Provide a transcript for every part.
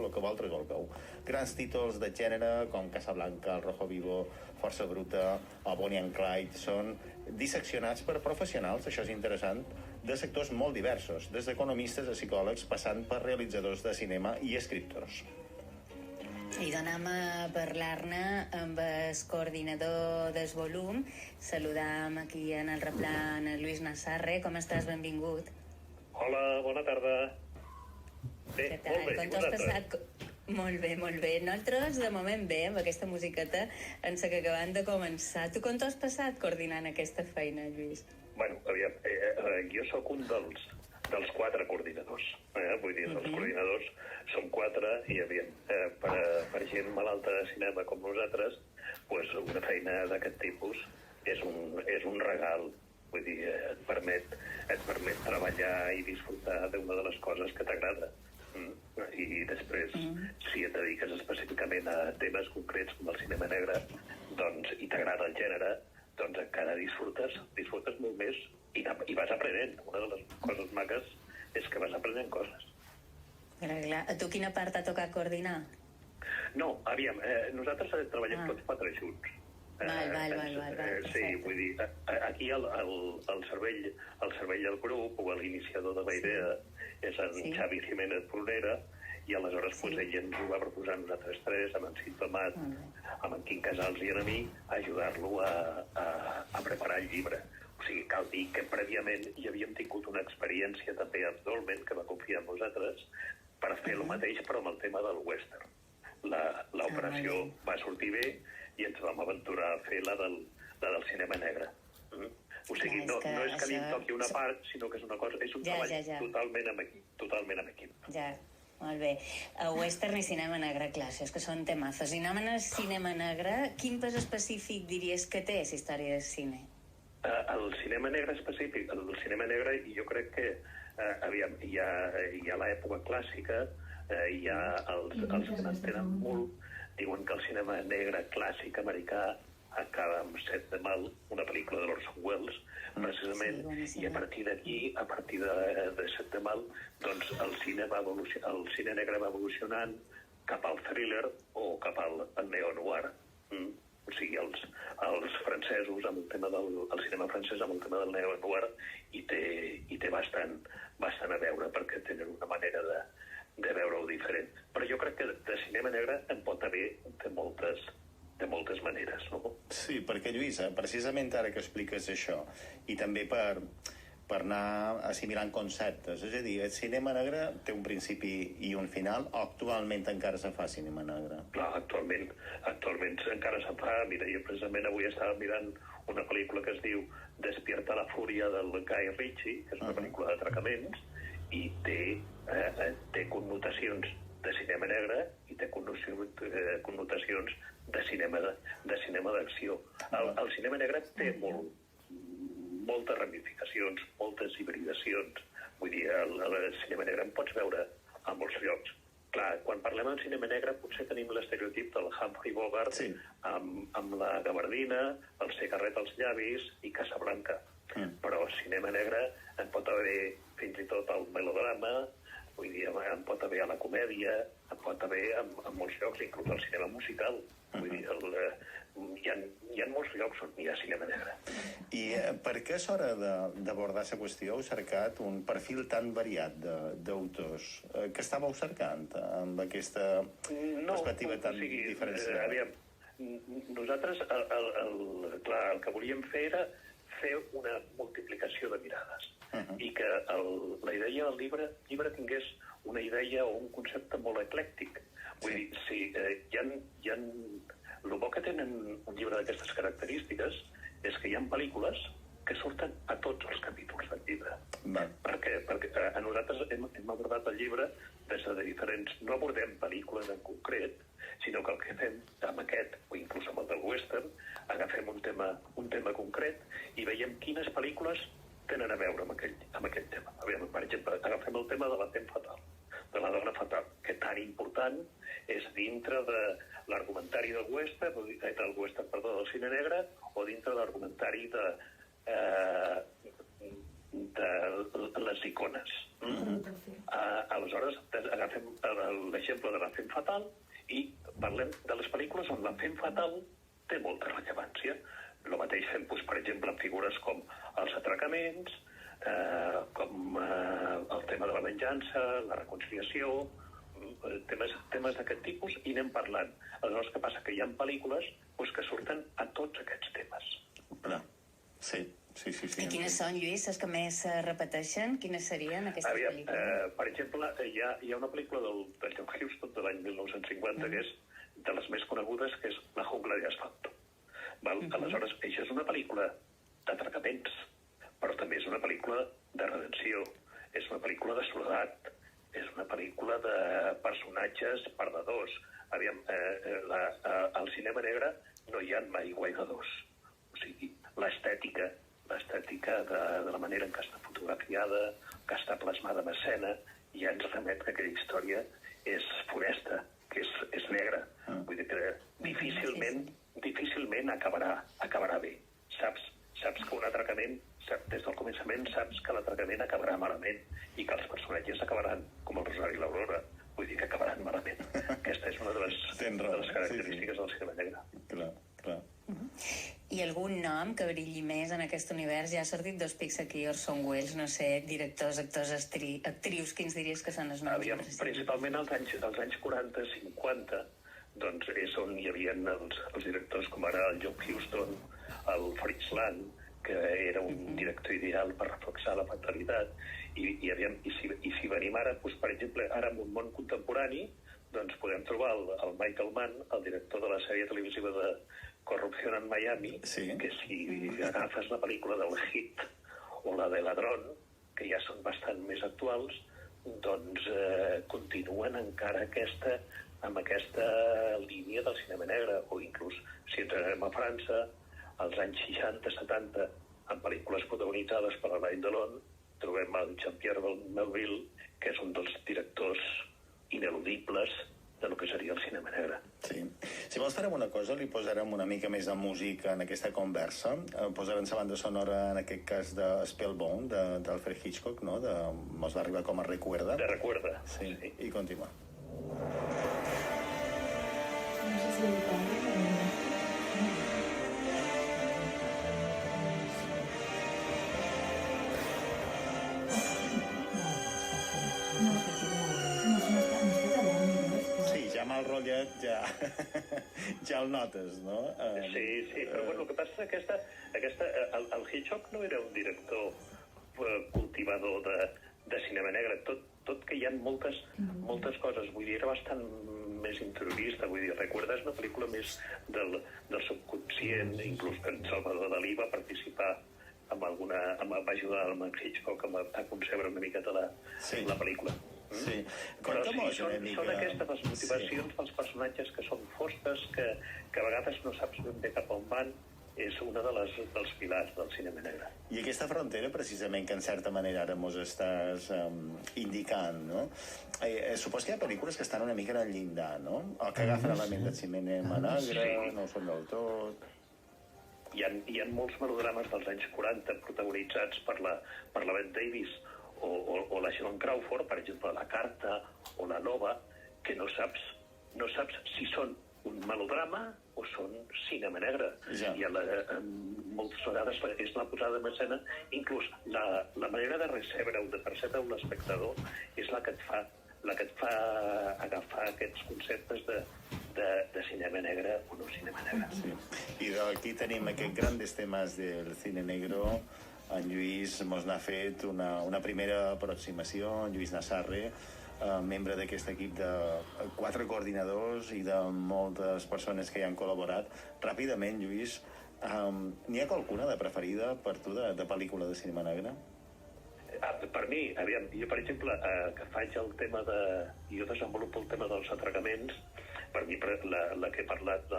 el que vosaltres vulgueu. Grans títols de gènere com Casablanca, El Rojo Vivo, Força Bruta o Bonnie and Clyde són disseccionats per professionals, això és interessant, de sectors molt diversos, des d'economistes a psicòlegs, passant per realitzadors de cinema i escriptors. I donem a parlar-ne amb el coordinador del volum. Saludam aquí en el replant Lluís Nassarre. Com estàs? Benvingut. Hola, bona tarda. Bé, Què tal? molt bé. Com t'has passat? Molt bé, molt bé. Nosaltres, de moment, bé, amb aquesta musiqueta en la que acabem de començar. Tu com t'has passat coordinant aquesta feina, Lluís? Bueno, aviam, jo sóc un dels 4 coordinadors. Vull dir, els coordinadors som 4 i, aviam, per gent malalta de cinema com nosaltres, pues, una feina d'aquest tipus és un regal. Vull dir, et permet treballar i disfrutar d'una de les coses que t'agrada. I després, si et dediques específicament a temes concrets com el cinema negre, doncs, i t'agrada el gènere, doncs encara disfrutes molt més i vas aprenent. Una de les coses maques és que vas aprenent coses. Clar. A tu quina part t'ha tocat coordinar? No, aviam, nosaltres treballem tots 4 junts. Val. Sí, vull dir, aquí el cervell del grup o l'iniciador de la idea és en Xavi Jiménez Prunera, i aleshores ell ens ho va proposar a nosaltres 3, amb en Cid Tomat, amb en Quim Casals i a mi, ajudar-lo a preparar el llibre. O sigui, cal dir que prèviament hi havíem tingut una experiència també amb Dolmen, que va confiar en nosaltres, per fer el mateix, però amb el tema del western. L'operació va sortir bé i ens vam aventurar a fer la del cinema negre. O sigui, no és que li toqui una part, sinó que és una cosa, és un treball totalment amb equip. Ja, molt bé. Western i cinema negre, clar, això és que són temazos. I anant al cinema negre, quin pes específic diries que té la història del cine? El cinema negre específic, jo crec que hi ha l'època clàssica, hi ha els que n'entenen molt, diuen que el cinema negre clàssic americà acaba amb Set de Mal, una pel·lícula de l'Orson Welles, precisament, i a partir d'aquí, a partir de Set de Mal, doncs el cine negre va evolucionant cap al thriller o cap al neo-noir. O sigui, els francesos amb el tema el cinema francès amb el tema del neo-noir i té bastant a veure, perquè tenen una manera de veure-ho diferent. Però jo crec que de cinema negre en pot haver de moltes maneres, no? Sí, perquè, Lluís, precisament ara que expliques això, i també per anar assimilant conceptes, és a dir, el cinema negre té un principi i un final, o actualment encara se fa cinema negre? Clar, actualment encara se fa. Mira, jo precisament avui estava mirant una pel·lícula que es diu Despierta la fúria del Guy Ritchie, que és una pel·lícula d'atracaments, i té connotacions de cinema negre i té connotacions de cinema d'acció. El cinema negre té moltes ramificacions, moltes hibridacions. Vull dir, el cinema negre en pots veure a molts llocs. Clar, quan parlem de cinema negre potser tenim l'estereotip del Humphrey Bogart amb la gabardina, el cigarret als llavis i Casablanca. Però cinema negre en pot haver fins i tot el melodrama, vull dir, en pot haver a la comèdia, en pot haver en molts llocs, inclús el cinema musical. Vull dir, hi ha molts llocs on hi ha cinema negre. I per què a l'hora d'abordar la qüestió heu cercat un perfil tan variat d'autors? Què estàveu cercant amb aquesta perspectiva tan diferenciada? Aviam, nosaltres el que volíem fer era fer una multiplicació de mirades i que la idea del llibre tingués una idea o un concepte molt eclèctic. Vull dir, sí, el bo que tenen un llibre d'aquestes característiques és que hi ha pel·lícules que surten a tots els capítols del llibre. Perquè a nosaltres hem abordat el llibre des de diferents... No abordem pel·lícules en concret, sinó que el que fem amb aquest, o inclús amb el del western, agafem un tema concret i veiem quines pel·lícules tenen a veure amb aquest tema. Per exemple, agafem el tema de la femme fatal, de la dona fatal, que tan important és dintre de l'argumentari del western, del cine negre, o dintre de l'argumentari de les icones. Aleshores, agafem l'exemple de la Femme Fatale i parlem de les pel·lícules on la Femme Fatale té molta rellevància. El mateix fem, per exemple, en figures com els atracaments, com el tema de la venjança, la reconciliació, temes d'aquest tipus, i anem parlant. Aleshores, què passa? Que hi ha pel·lícules que surten a tots aquests temes. Clar, sí. I quines són, Lluís, les que més repeteixen? Quines serien aquestes pel·lícules? Per exemple, hi ha una pel·lícula del John Huston de l'any 1950 que és de les més conegudes, que és La jungla de asfalto. Aleshores, això és una pel·lícula d'atracaments, però també és una pel·lícula de redenció, és una pel·lícula de soledat, és una pel·lícula de personatges perdedors. Al cinema negre no hi ha mai guanyadors. O sigui, l'estètica de la manera en què està fotografiada, que està plasmada en escena, ja ens remet que aquella història és funesta, que és negra. Vull dir que difícilment acabarà bé. Saps que un atracament, des del començament saps que l'atracament acabarà malament i que els personatges acabaran com el Rosari i l'Aurora. Vull dir que acabaran malament. Aquesta és una de les característiques del cinema negre. Clar. I algun nom que brilli més en aquest univers? Ja ha sortit dos pics aquí, Orson Welles, no sé, directors, actors, actrius, quins diries que són els noms? Principalment als anys 40-50, doncs és on hi havia els directors com ara el John Huston, el Fritz Lang, que era un director ideal per reflexar la fatalitat, i si venim ara, per exemple, ara en un món contemporani, doncs podem trobar el Michael Mann, el director de la sèrie televisiva de Corrupció en Miami, que si agafes la pel·lícula del Hit o la de Ladrón, que ja són bastant més actuals, doncs continuen encara amb aquesta línia del cinema negre, o inclús si ens anem a França, als anys 60-70, en pel·lícules protagonitzades per Alain Delon, trobem el Jean-Pierre Melville, que és un dels directors ineludibles de lo que seria el cinema negre. Sí. Si vols farem una cosa, li posarem una mica més de música en aquesta conversa. Posarem la banda sonora, en aquest cas, de Spellbound, d'Alfred Hitchcock, no? Mos va arribar com a Recuerda. De Recuerda. Sí, i continua. No sé si el rotllet ja el notes, no? Sí, però bueno, el que passa és que el Hitchcock no era un director cultivador de cinema negre, tot que hi ha moltes coses, vull dir, era bastant més interiorista, vull dir, Recuerda és una pel·lícula més del subconscient, inclús que en Salvador Dalí va participar va ajudar el Hitchcock a concebre una miqueta la pel·lícula. Sí. Però sí, són aquestes les motivacions dels personatges que són fosques, que a vegades no saps ben bé cap on van, és una dels pilars del cinema negre. I aquesta frontera, precisament, que en certa manera ara mos estàs indicant, no? Supos que hi ha pel·lícules que estan una mica en el llindar, no? O que agafen l'element del cinema negre, no ho són del tot. Hi ha molts melodrames dels anys 40 protagonitzats per la Bette Davis o la Joan Crawford, per exemple, La Carta o La Nova, que no saps si són un melodrama o són cinema negre. Ja. I moltes vegades és la posada en escena, inclús la manera de recebre o de percebre l'espectador és la que et fa agafar aquests conceptes de cinema negre o no cinema negre. Sí. I aquí tenim aquests grans temes del cine negro. En Lluís mos n'ha fet una primera aproximació, en Lluís Nassarre, membre d'aquest equip de 4 coordinadors i de moltes persones que hi han col·laborat. Ràpidament, Lluís, n'hi ha qualcuna de preferida per tu de pel·lícula de cinema negre? Per mi, aviam, jo per exemple, que faig el tema jo desenvolupo el tema dels atracaments, per mi la que he parlat,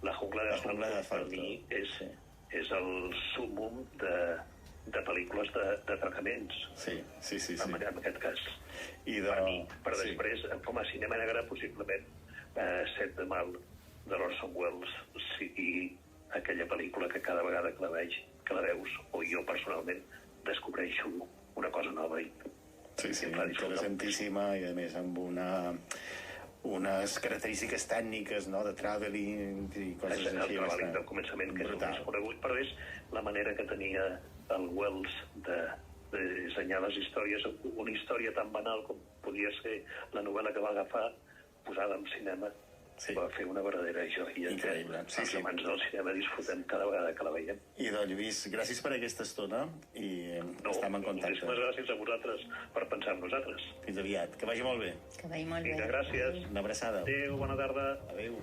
la jungla de asfalto, per mi és el súmmum de pel·lícules d'atracaments. Sí. En aquest cas. Per mi. Però després, com a cinema negre, possiblement Set de Mal de l'Orson Welles sigui aquella pel·lícula que cada vegada que la veus, o jo personalment, descobreixo una cosa nova i Sí, em fa disfrutar. interessantíssima, i a més amb unes característiques tècniques, no?, de traveling i coses El així. treball del començament, que és el brutal. més conegut, però és la manera que tenia el Wells de dissenyar les històries. Una història tan banal com podia ser la novel·la que va agafar, posada en cinema, Sí. va fer una verdadera joia. Increïble. Sí, Els sí. amants del cinema disfrutem cada vegada que la veiem. Idò, Lluís, gràcies per aquesta estona i estem en contacte. Moltíssimes gràcies a vosaltres per pensar en nosaltres. Fins aviat. Que vagi molt bé. Que vagi molt bé. Vinga, gràcies. Una abraçada. Adéu, bona tarda. Adéu.